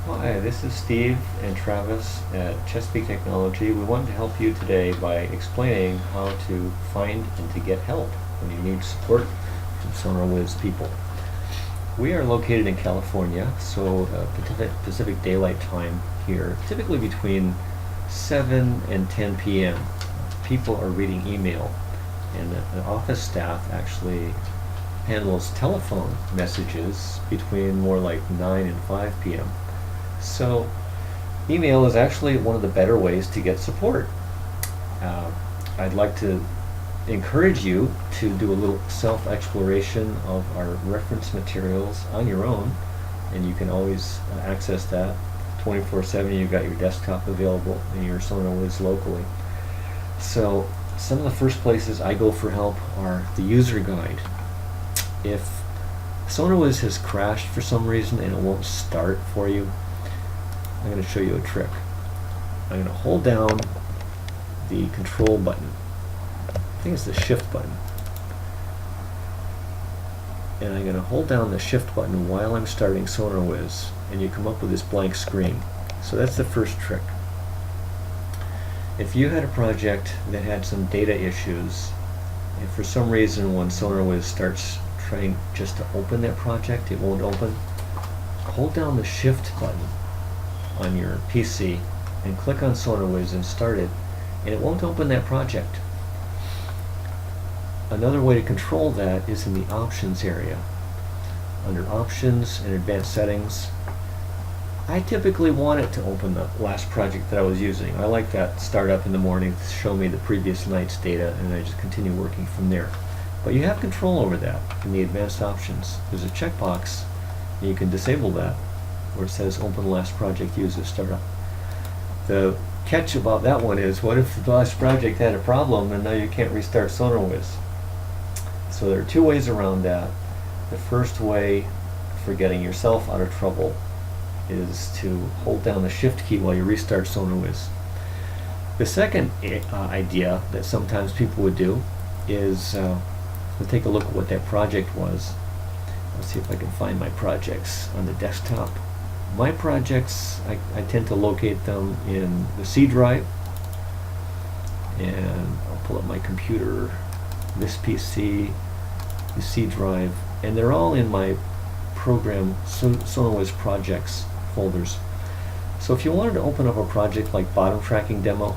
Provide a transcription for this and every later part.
Hi, this is Steve and Travis at Chesapeake Technology. We wanted to help you today by explaining how to find and to get help when you need support from SonarWiz people. We are located in California, so Pacific Daylight Time here, typically between 7 and 10 p.m. People are reading email, and the office staff actually handles telephone messages between more like 9 and 5 p.m. So email is actually one of the better ways to get support. I'd like to encourage you to do a little self-exploration of our reference materials on your own, and you can always access that 24/7. You've got your desktop available and your SonarWiz locally. So some of the first places I go for help are the user guide. If SonarWiz has crashed for some reason and it won't start for you, I'm going to show you a trick. I'm going to hold down the control button. I think it's the shift button. And I'm going to hold down the shift button while I'm starting SonarWiz, and you come up with this blank screen. So that's the first trick. If you had a project that had some data issues, and for some reason when SonarWiz starts trying just to open that project, it won't open, hold down the shift button on your PC and click on SonarWiz and start it, and it won't open that project. Another way to control that is in the options area. Under options and advanced settings, I typically want it to open the last project that I was using. I like that start up in the morning to show me the previous night's data, and I just continue working from there. But you have control over that in the advanced options. There's a checkbox, and you can disable that where it says open last project used at startup. The catch about that one is, what if the last project had a problem and now you can't restart SonarWiz? So there are two ways around that. The first way for getting yourself out of trouble is to hold down the shift key while you restart SonarWiz. The second idea that sometimes people would do is we'll take a look at what that project was. Let's see if I can find my projects on the desktop. My projects, I tend to locate them in the C drive, and I'll pull up my computer, this PC, the C drive, and they're all in my program SonarWiz projects folders. So if you wanted to open up a project like bottom tracking demo,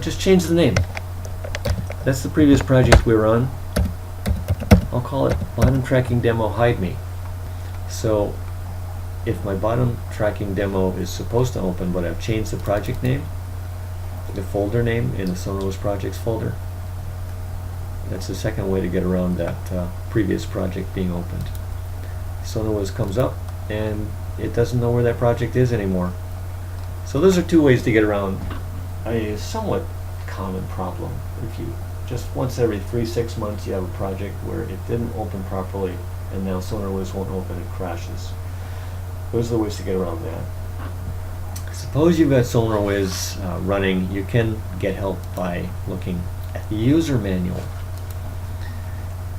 just change the name. That's the previous project we were on. I'll call it bottom tracking demo hide me. So if my bottom tracking demo is supposed to open, but I've changed the project name, the folder name in the SonarWiz projects folder, that's the second way to get around that previous project being opened. SonarWiz comes up and it doesn't know where that project is anymore. So those are two ways to get around a somewhat common problem. If you just once every 3-6 months you have a project where it didn't open properly and now SonarWiz won't open, it crashes. Those are the ways to get around that. Suppose you've got SonarWiz running, you can get help by looking at the user manual.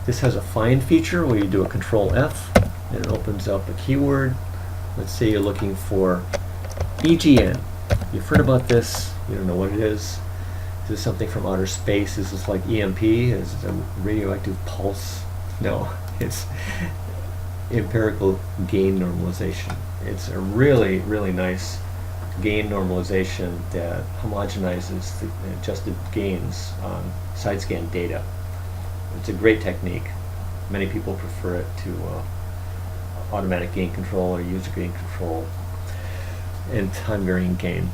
This has a find feature where you do a Control F and it opens up a keyword. Let's say you're looking for EGN. You've heard about this, you don't know what it is. Is this something from outer space? Is this like EMP? Is it a radioactive pulse? No, it's empirical gain normalization. It's a really, really nice gain normalization that homogenizes the adjusted gains on side scan data. It's a great technique. Many people prefer it to automatic gain control or user gain control and time varying gain.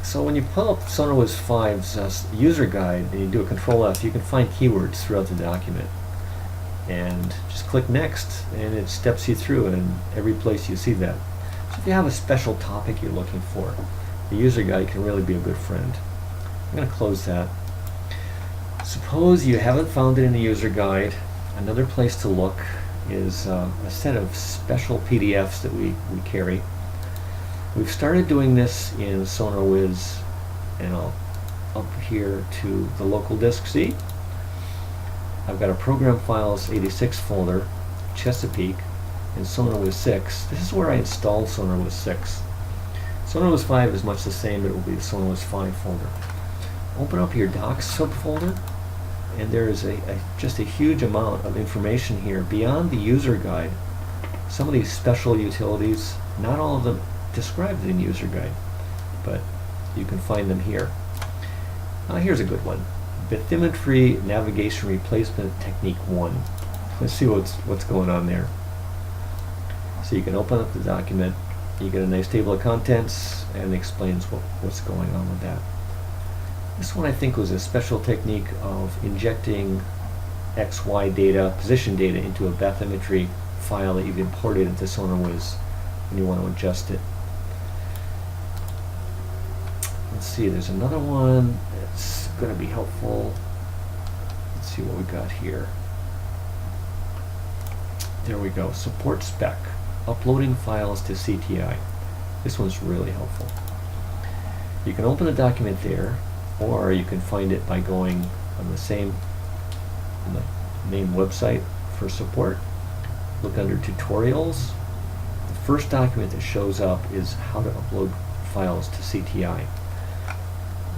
So when you pull up SonarWiz 5's user guide and you do a Control F, you can find keywords throughout the document. And just click next and it steps you through in every place you see that. So if you have a special topic you're looking for, the user guide can really be a good friend. I'm going to close that. Suppose you haven't found it in the user guide. Another place to look is a set of special PDFs that we carry. We've started doing this in SonarWiz, and I'll up here to the local disk C. I've got a Program Files 86 folder, Chesapeake, in SonarWiz 6, this is where I installed SonarWiz 6. SonarWiz 5 is much the same, but it will be the SonarWiz 5 folder. Open up your docs subfolder, and there is just a huge amount of information here beyond the user guide. Some of these special utilities, not all of them described in the user guide, but you can find them here. Here's a good one. Bathymetry Navigation Replacement Technique 1. Let's see what's going on there. So you can open up the document, you get a nice table of contents, and it explains what's going on with that. This one I think was a special technique of injecting XY data, position data, into a bathymetry file that you've imported into SonarWiz when you want to adjust it. Let's see, there's another one that's going to be helpful. Let's see what we got here. There we go, support spec, uploading files to CTI. This one's really helpful. You can open the document there, or you can find it by going on the main website for support. Look under tutorials. The first document that shows up is how to upload files to CTI.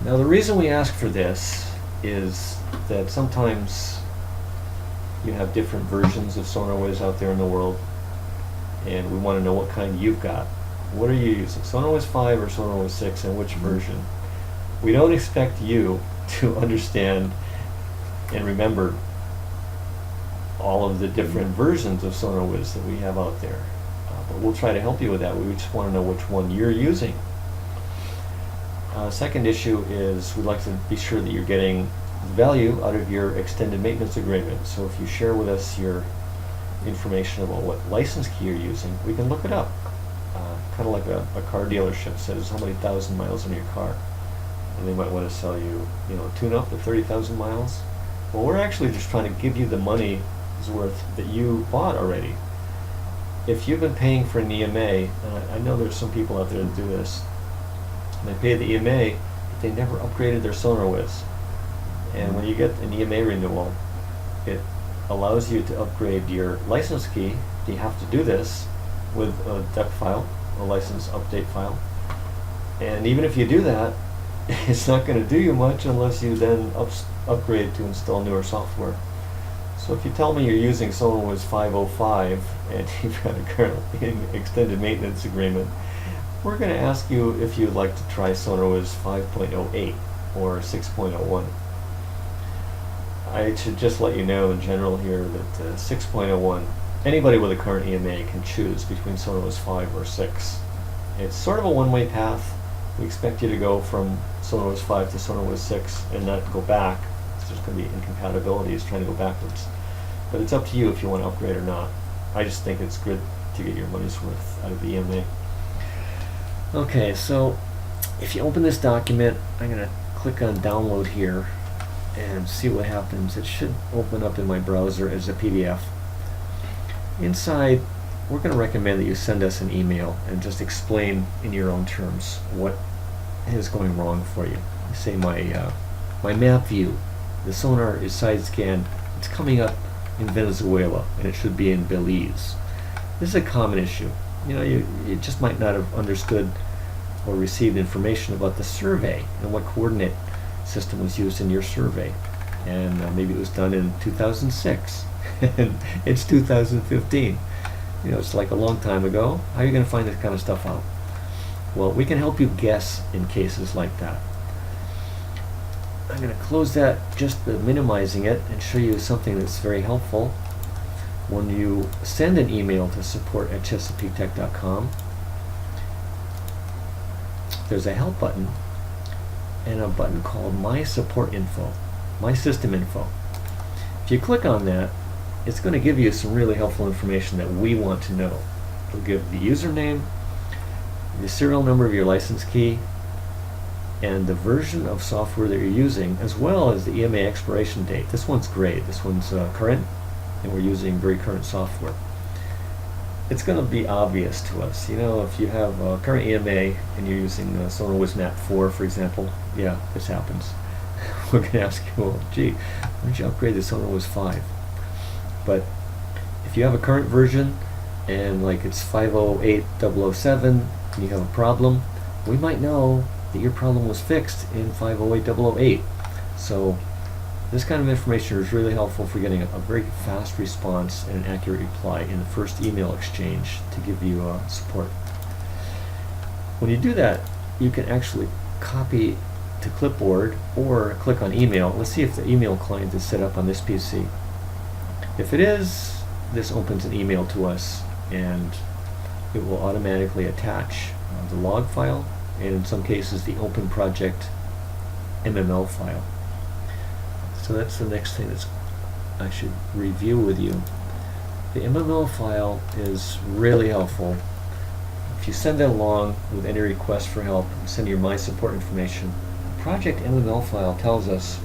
Now the reason we ask for this is that sometimes you have different versions of SonarWiz out there in the world, and we want to know what kind you've got. What are you using, SonarWiz 5 or SonarWiz 6, and which version? We don't expect you to understand and remember all of the different versions of SonarWiz that we have out there. But we'll try to help you with that. We just want to know which one you're using. Second issue is we'd like to be sure that you're getting value out of your extended maintenance agreement. So if you share with us your information about what license key you're using, we can look it up. Kind of like a car dealership says how many thousand miles on your car. And they might want to sell you, a tune-up to 30,000 miles. Well, we're actually just trying to give you the money's worth that you bought already. If you've been paying for an EMA, and I know there's some people out there that do this, and they pay the EMA, but they never upgraded their SonarWiz. And when you get an EMA renewal, it allows you to upgrade your license key. You have to do this with a DEC file, a license update file. And even if you do that, it's not going to do you much unless you then upgrade to install newer software. So if you tell me you're using SonarWiz 505 and you've got a current extended maintenance agreement, we're going to ask you if you'd like to try SonarWiz 5.08 or 6.01. I should just let you know in general here that 6.01, anybody with a current EMA can choose between SonarWiz 5 or 6. It's sort of a one-way path. We expect you to go from SonarWiz 5 to SonarWiz 6 and not go back. There's going to be incompatibilities trying to go backwards. But it's up to you if you want to upgrade or not. I just think it's good to get your money's worth out of the EMA. Okay, so if you open this document, I'm going to click on download here and see what happens. It should open up in my browser as a PDF. Inside, we're going to recommend that you send us an email and just explain in your own terms what is going wrong for you. Say my map view, the sonar is side scanned, it's coming up in Venezuela and it should be in Belize. This is a common issue. You just might not have understood or received information about the survey and what coordinate system was used in your survey. And maybe it was done in 2006 and it's 2015. It's like a long time ago. How are you going to find this kind of stuff out? Well, we can help you guess in cases like that. I'm going to close that, just minimizing it, and show you something that's very helpful. When you send an email to support@chesapeaketech.com, there's a help button and a button called My Support Info, My System Info. If you click on that, it's going to give you some really helpful information that we want to know. It'll give the username, the serial number of your license key, and the version of software that you're using, as well as the EMA expiration date. This one's great. This one's current, and we're using very current software. It's going to be obvious to us. If you have a current EMA and you're using SonarWiz Map 4, for example, yeah, this happens. We're going to ask you, well, gee, why don't you upgrade to SonarWiz 5? But if you have a current version, and like it's 508.007 and you have a problem, we might know that your problem was fixed in 508.008. So this kind of information is really helpful for getting a very fast response and an accurate reply in the first email exchange to give you support. When you do that, you can actually copy to clipboard or click on email. Let's see if the email client is set up on this PC. If it is, this opens an email to us and it will automatically attach the log file and in some cases the open project MML file. So that's the next thing that I should review with you. The MML file is really helpful. If you send that along with any request for help, send your My Support information. The project MML file tells us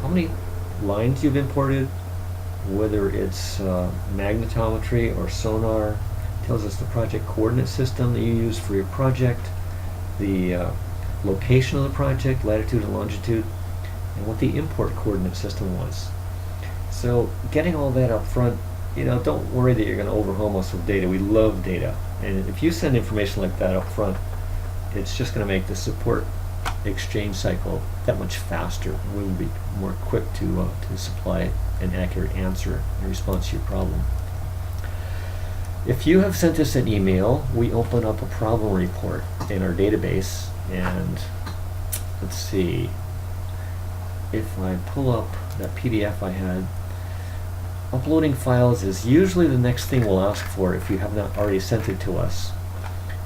how many lines you've imported, whether it's magnetometry or sonar. It tells us the project coordinate system that you use for your project, the location of the project, latitude and longitude, and what the import coordinate system was. So getting all that up front, don't worry that you're going to overwhelm us with data. We love data. And if you send information like that up front, it's just going to make the support exchange cycle that much faster. We will be more quick to supply an accurate answer in response to your problem. If you have sent us an email, we open up a problem report in our database, and let's see, if I pull up that PDF I had, uploading files is usually the next thing we'll ask for if you have not already sent it to us.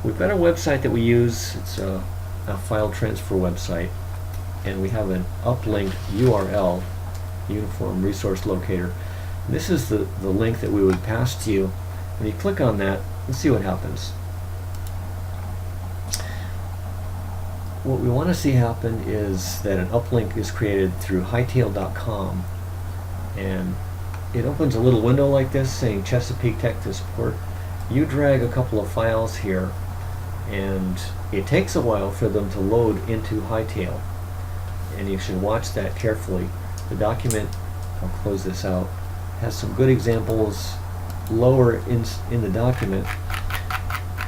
We've got a website that we use. It's a file transfer website, and we have an uplink URL, Uniform Resource Locator. And this is the link that we would pass to you. When you click on that, let's see what happens. What we want to see happen is that an uplink is created through hightail.com, and it opens a little window like this saying Chesapeake Tech to Support. You drag a couple of files here, and it takes a while for them to load into Hightail, and you should watch that carefully. The document, I'll close this out, has some good examples lower in the document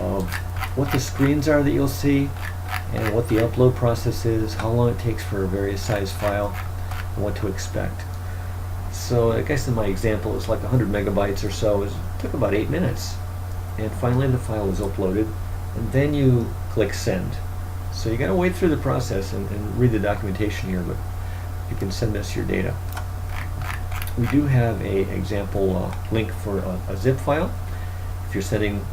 of what the screens are that you'll see and what the upload process is, how long it takes for a various size file, and what to expect. So I guess in my example it's like 100 megabytes or so. It took about 8 minutes, and finally the file was uploaded, and then you click send. So you got to wait through the process and read the documentation here, but you can send us your data. We do have a example link for a zip file. If you're sending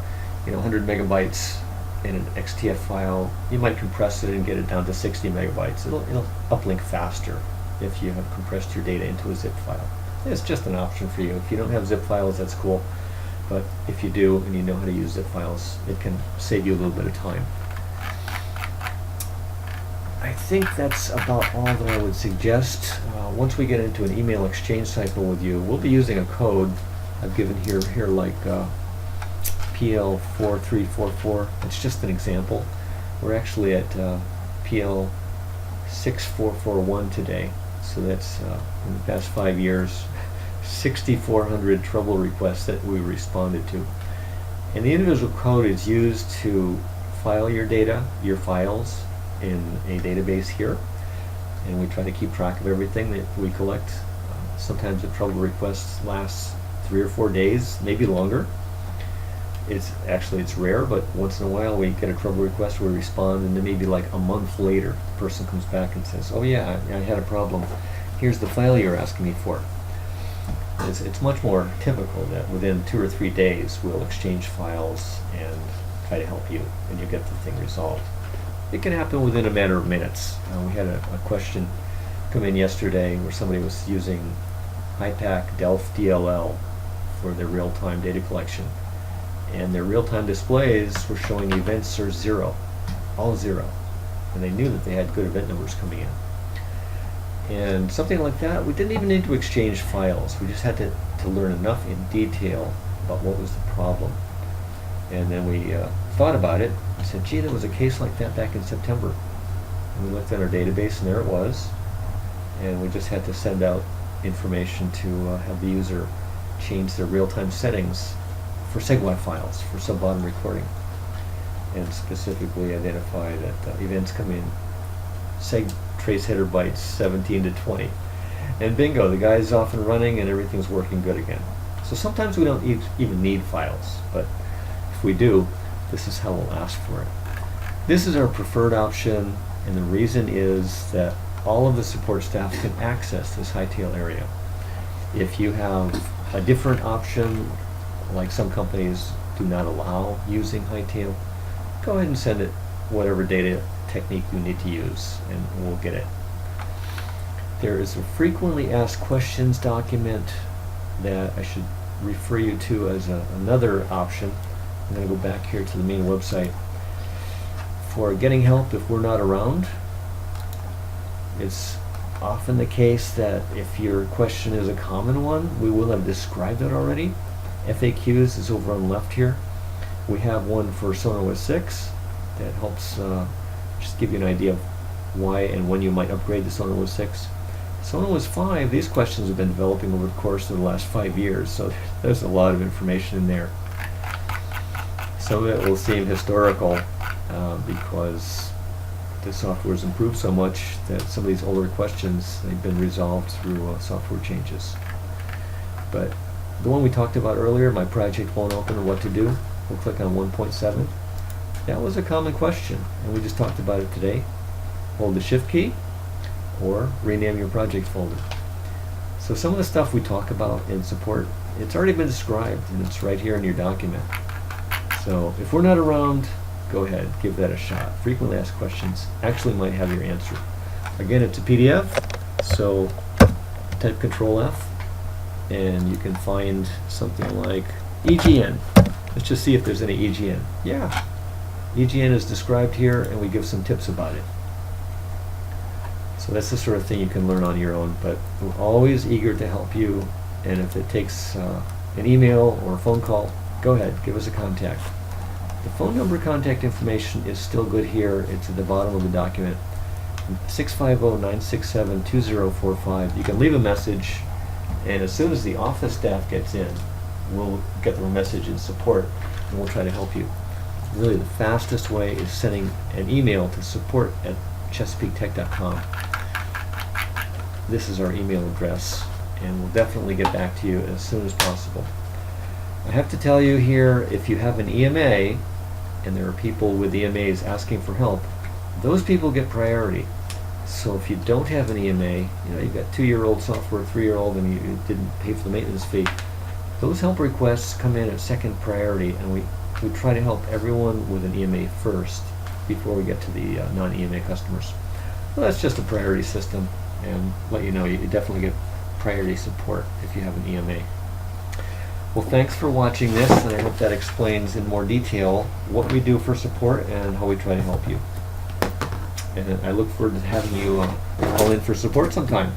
100 megabytes in an XTF file, you might compress it and get it down to 60 megabytes. It'll uplink faster if you have compressed your data into a zip file. It's just an option for you. If you don't have zip files, that's cool. But if you do and you know how to use zip files, it can save you a little bit of time. I think that's about all that I would suggest. Once we get into an email exchange cycle with you, we'll be using a code I've given here like PL4344. It's just an example. We're actually at PL6441 today. So that's in the past 5 years, 6,400 trouble requests that we responded to. And the individual code is used to file your data, your files, in a database here. And we try to keep track of everything that we collect. Sometimes the trouble requests last 3 or 4 days, maybe longer. It's rare, but once in a while we get a trouble request, we respond, and then maybe like a month later the person comes back and says, oh yeah, I had a problem, here's the file you're asking me for. It's much more typical that within 2 or 3 days we'll exchange files and try to help you and you get the thing resolved. It can happen within a matter of minutes. We had a question come in yesterday where somebody was using HiPAC Delph DLL for their real-time data collection, and their real-time displays were showing events are 0, all 0, and they knew that they had good event numbers coming in. And something like that, we didn't even need to exchange files. We just had to learn enough in detail about what was the problem. And then we thought about it and said, gee, there was a case like that back in September. And we looked at our database, and there it was. And we just had to send out information to have the user change their real-time settings for SegWi files for sub-bottom recording, and specifically identify that events come in seg trace header bytes 17 to 20, and bingo, the guy's off and running and everything's working good again. So sometimes we don't even need files, but if we do, this is how we'll ask for it. This is our preferred option, and the reason is that all of the support staff can access this hightail area. If you have a different option, like some companies do not allow using hightail, go ahead and send it whatever data technique you need to use, and we'll get it. There is a frequently asked questions document that I should refer you to as another option. I'm going to go back here to the main website. For getting help if we're not around, it's often the case that if your question is a common one, we will have described it already. FAQs is over on the left here. We have one for SonarWiz 6 that helps just give you an idea of why and when you might upgrade to SonarWiz 6. SonarWiz 5, these questions have been developing over the course of the last 5 years, so there's a lot of information in there. Some of it will seem historical because the software has improved so much that some of these older questions, they've been resolved through software changes. But the one we talked about earlier, my project won't open, or what to do, we'll click on 1.7. That was a common question, and we just talked about it today. Hold the shift key or rename your project folder. So some of the stuff we talk about in support, it's already been described, and it's right here in your document. So if we're not around, go ahead, give that a shot. Frequently asked questions actually might have your answer. Again, it's a PDF, so type Control F, and you can find something like EGN. Let's just see if there's any EGN. Yeah, EGN is described here, and we give some tips about it. So that's the sort of thing you can learn on your own, but we're always eager to help you, and if it takes an email or a phone call, go ahead, give us a contact. The phone number contact information is still good here. It's at the bottom of the document. 650-967-2045. You can leave a message, and as soon as the office staff gets in, we'll get the message in support, and we'll try to help you. Really, the fastest way is sending an email to support@chesapeaketech.com. This is our email address, and we'll definitely get back to you as soon as possible. I have to tell you here, if you have an EMA, and there are people with EMAs asking for help, those people get priority. So if you don't have an EMA, you've got 2-year-old software, 3-year-old, and you didn't pay for the maintenance fee, those help requests come in at second priority, and we try to help everyone with an EMA first before we get to the non-EMA customers. Well, that's just a priority system, and let you know you definitely get priority support if you have an EMA. Well, thanks for watching this, and I hope that explains in more detail what we do for support and how we try to help you. And I look forward to having you call in for support sometime.